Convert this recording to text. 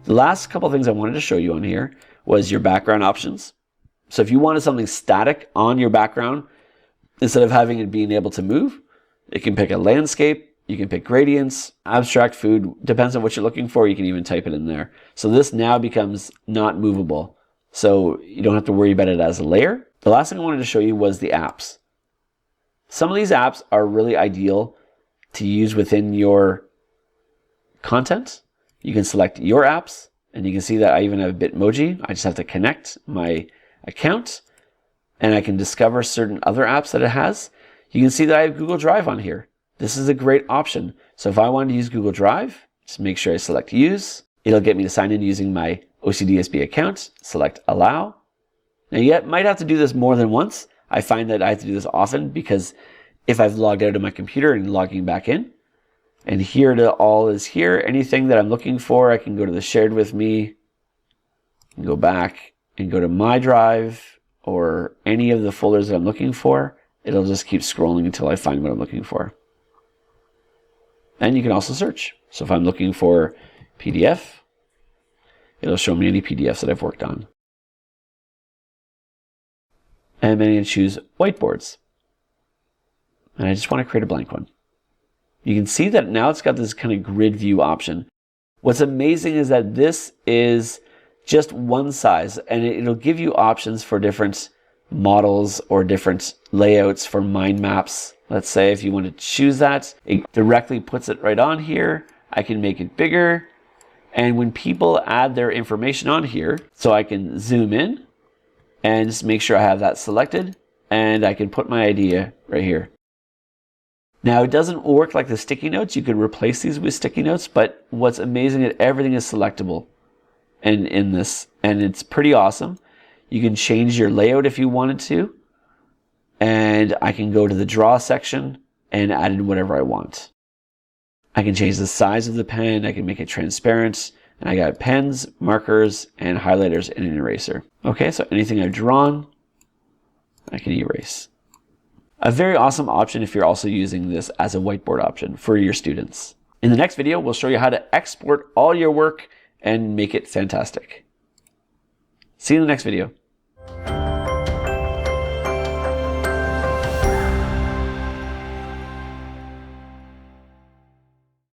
The last couple of things I wanted to show you on here was your background options. So if you wanted something static on your background, instead of having it being able to move, it can pick a landscape, you can pick gradients, abstract food, depends on what you're looking for, you can even type it in there. So this now becomes not movable. So you don't have to worry about it as a layer. The last thing I wanted to show you was the apps. Some of these apps are really ideal to use within your content. You can select your apps, and you can see that I even have Bitmoji. I just have to connect my account, and I can discover certain other apps that it has. You can see that I have Google Drive on here. This is a great option. So if I wanted to use Google Drive, just make sure I select use. It'll get me to sign in using my OCDSB account, select allow. Now you might have to do this more than once. I find that I have to do this often because if I've logged out of my computer and logging back in, and here it all is here, anything that I'm looking for, I can go to the shared with me, and go back and go to my drive or any of the folders that I'm looking for. It'll just keep scrolling until I find what I'm looking for. And you can also search. So if I'm looking for PDF, it'll show me any PDFs that I've worked on. And I'm going to choose Whiteboards. And I just want to create a blank one. You can see that now it's got this kind of grid view option. What's amazing is that this is just one size, and it'll give you options for different models or different layouts for mind maps. Let's say if you want to choose that, it directly puts it right on here. I can make it bigger. And when people add their information on here, so I can zoom in and just make sure I have that selected, and I can put my idea right here. Now it doesn't work like the sticky notes. You could replace these with sticky notes, but what's amazing is everything is selectable in this, and it's pretty awesome. You can change your layout if you wanted to, and I can go to the draw section and add in whatever I want. I can change the size of the pen, I can make it transparent, and I got pens, markers, and highlighters and an eraser. Okay, so anything I've drawn, I can erase. A very awesome option if you're also using this as a whiteboard option for your students. In the next video, we'll show you how to export all your work and make it fantastic. See you in the next video.